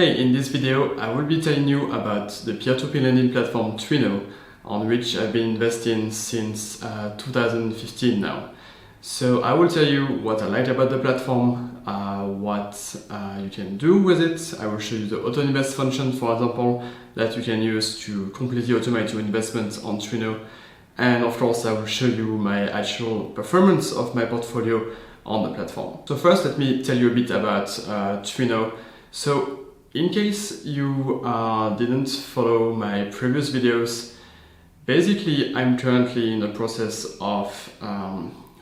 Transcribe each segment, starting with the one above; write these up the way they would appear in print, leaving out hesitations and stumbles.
Hey, in this video I will be telling you about the peer-to-peer lending platform Twino, on which I've been investing since 2015 now. So I will tell you what I like about the platform, what you can do with it. I will show you the auto-invest function, for example, that you can use to completely automate your investments on Twino. And of course, I will show you my actual performance of my portfolio on the platform. So first, let me tell you a bit about Twino. So in case you didn't follow my previous videos, basically I'm currently in the process of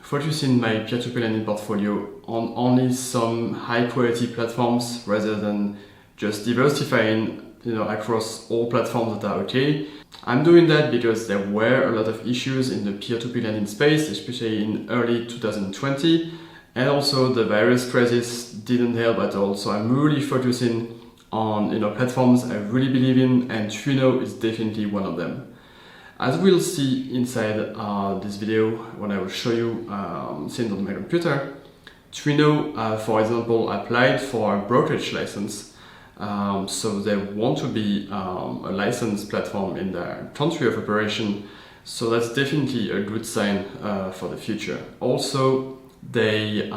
focusing my peer-to-peer lending portfolio on only some high-quality platforms rather than just diversifying across all platforms that are okay. I'm doing that because there were a lot of issues in the peer-to-peer lending space, especially in early 2020, and also the virus crisis didn't help at all. So I'm really focusing on platforms I really believe in, and Twino is definitely one of them. As we'll see inside this video, when I will show you things on my computer, Twino, for example, applied for a brokerage license. So they want to be a licensed platform in their country of operation. So that's definitely a good sign for the future. Also, they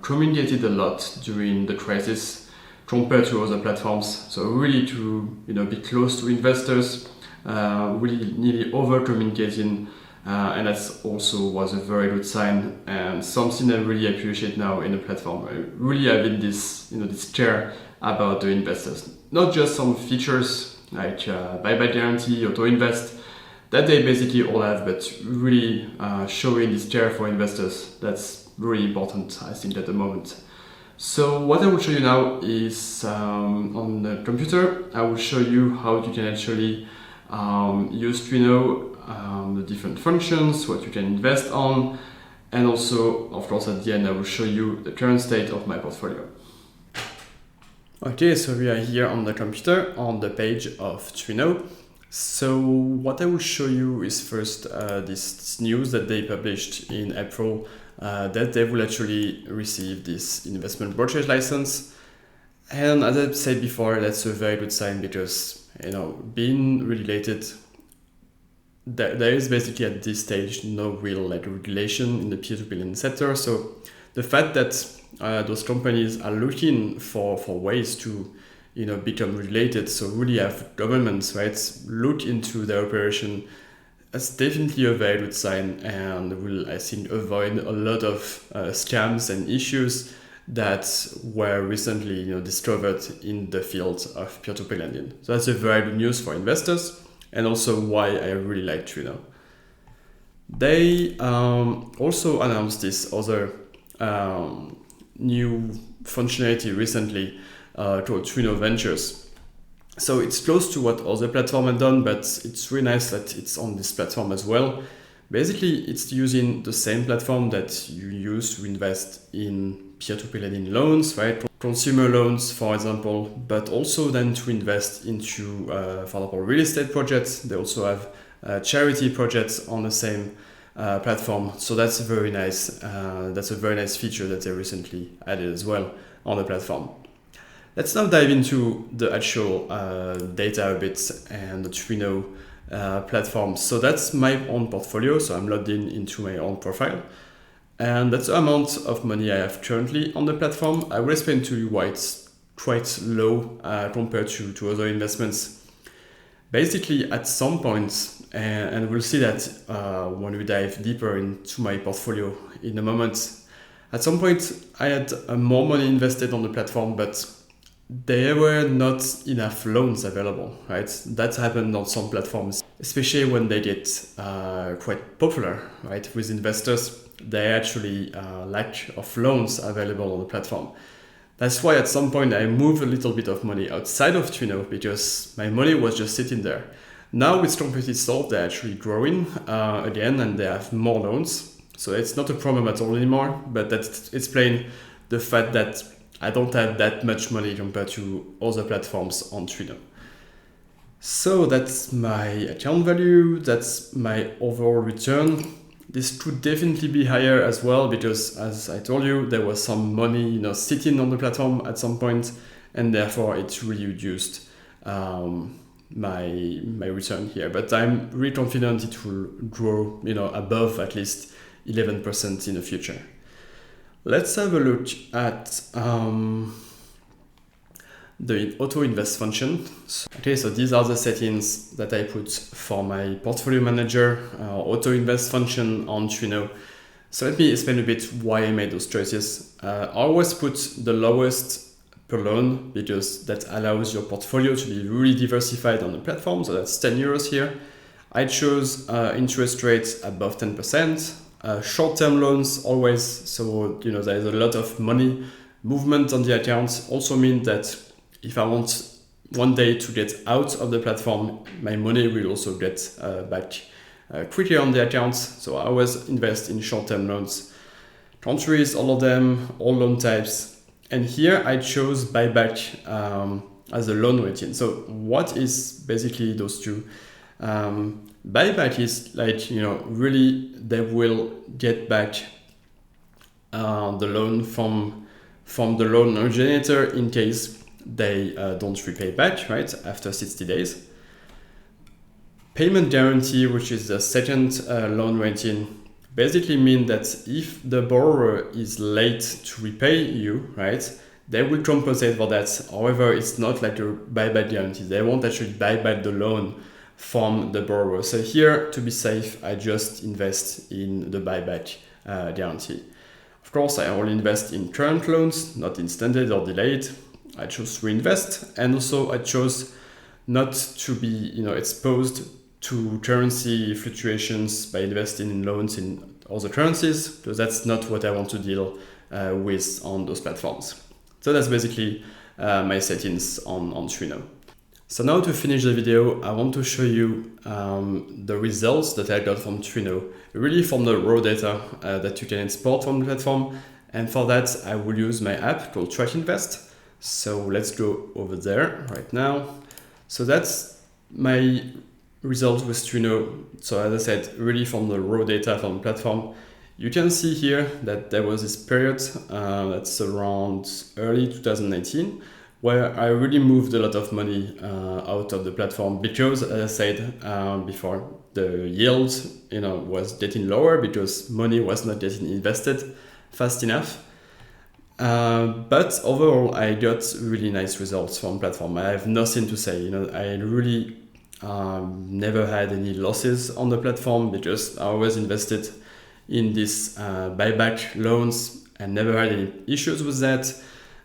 communicated a lot during the crisis compared to other platforms. So really to be close to investors, really nearly over communicating, and that's also was a very good sign and something I really appreciate now in the platform. I really having this this care about the investors, not just some features like buyback guarantee, auto invest that they basically all have, but really showing this care for investors. That's really important, I think, at the moment. So what I will show you now is on the computer. I will show you how you can actually use Twino, the different functions, what you can invest on, and also, of course, at the end I will show you the current state of my portfolio. Okay, so we are here on the computer on the page of Twino. So what I will show you is first this news that they published in April, that they will actually receive this investment brokerage license. And as I said before, that's a very good sign because being regulated, there is basically at this stage no real regulation in the peer-to-peer lending sector. So the fact that those companies are looking for ways to become regulated, so really have governments look into their operation, that's definitely a very good sign, and will, I think, avoid a lot of scams and issues that were recently discovered in the field of peer-to-peer lending. So that's a very good news for investors, and also why I really like Twino. They also announced this other new functionality recently called Twino Ventures. So it's close to what other platforms have done, but it's really nice that it's on this platform as well. Basically, it's using the same platform that you use to invest in peer-to-peer lending loans, consumer loans, for example, but also then to invest into, for example, real estate projects. They also have charity projects on the same platform. So that's a very nice. That's a very nice feature that they recently added as well on the platform. Let's now dive into the actual data a bit and the Twino platform. So that's my own portfolio. So I'm logged into my own profile. And that's the amount of money I have currently on the platform. I will explain to you why it's quite low compared to other investments. Basically, at some point, and we'll see that when we dive deeper into my portfolio in a moment, at some point I had more money invested on the platform, but there were not enough loans available, right? That happened on some platforms, especially when they get quite popular, right? With investors, they actually lack of loans available on the platform. That's why at some point I moved a little bit of money outside of Twino because my money was just sitting there. Now it's completely solved. They're actually growing again, and they have more loans. So it's not a problem at all anymore, but that explains the fact that I don't have that much money compared to other platforms on Twino. So that's my account value, that's my overall return. This could definitely be higher as well because, as I told you, there was some money sitting on the platform at some point, and therefore it really reduced my return here. But I'm really confident it will grow, above at least 11% in the future. Let's have a look at the auto invest function. Okay, so these are the settings that I put for my portfolio manager auto invest function on Twino. So let me explain a bit why I made those choices. I always put the lowest per loan because that allows your portfolio to be really diversified on the platform. So that's 10 euros here. I chose interest rates above 10%, short-term loans always. So, there's a lot of money movement on the account. Also means that if I want one day to get out of the platform, my money will also get back quickly on the account. So I always invest in short-term loans. Countries, all of them, all loan types. And here I chose buyback as a loan rating. So what is basically those two? Buyback is like, really they will get back the loan from the loan originator in case they don't repay back, right, after 60 days. Payment guarantee, which is the second loan rating, basically mean that if the borrower is late to repay you, right, they will compensate for that. However, it's not like a buyback guarantee. They won't actually buy back the loan from the borrower. So here, to be safe, I just invest in the buyback guarantee. Of course, I only invest in current loans, not in standard or delayed. I chose to reinvest, and also I chose not to be, exposed to currency fluctuations by investing in loans in other currencies, because that's not what I want to deal with on those platforms. So that's basically my settings on Twino. So now to finish the video, I want to show you the results that I got from Twino, really from the raw data that you can export from the platform. And for that, I will use my app called Track Invest. So let's go over there right now. So that's my results with Twino. So as I said, really from the raw data from the platform. You can see here that there was this period that's around early 2019 where I really moved a lot of money out of the platform because, as I said before, the yield was getting lower because money was not getting invested fast enough. But overall, I got really nice results from platform. I have nothing to say. I really never had any losses on the platform because I always invested in these buyback loans and never had any issues with that.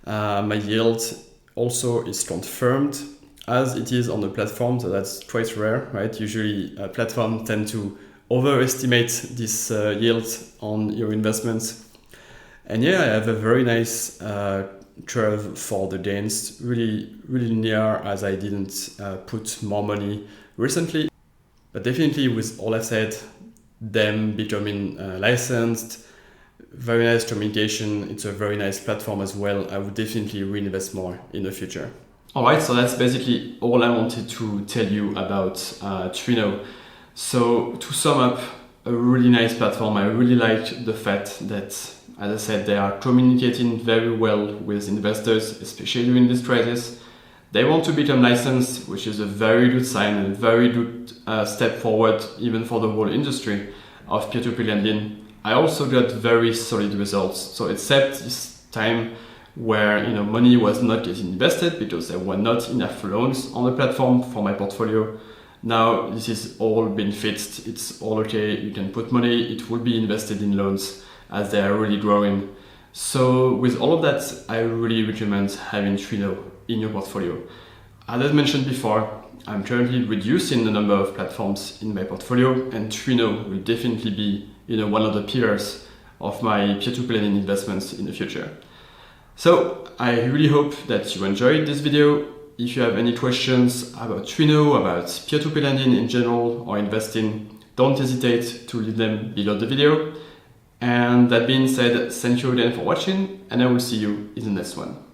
My yield also is confirmed as it is on the platform, so that's quite rare, right? Usually platforms tend to overestimate this yield on your investments. And yeah, I have a very nice curve for the gains, really near, as I didn't put more money recently. But definitely with all I said, them becoming licensed, very nice communication, it's a very nice platform as well. I would definitely reinvest more in the future. Alright, so that's basically all I wanted to tell you about Twino. So to sum up, a really nice platform. I really like the fact that, as I said, they are communicating very well with investors, especially during this crisis. They want to become licensed, which is a very good sign and a very good step forward, even for the whole industry of peer-to-peer lending. I also got very solid results. So except this time where money was not getting invested because there were not enough loans on the platform for my portfolio. Now this is all been fixed. It's all okay. You can put money. It will be invested in loans as they are really growing. So with all of that, I really recommend having Twino in your portfolio. As I mentioned before, I'm currently reducing the number of platforms in my portfolio, and Twino will definitely be one of the pillars of my peer-to-peer lending investments in the future. So I really hope that you enjoyed this video. If you have any questions about Twino, about peer-to-peer lending in general or investing, don't hesitate to leave them below the video. And that being said, thank you again for watching, and I will see you in the next one.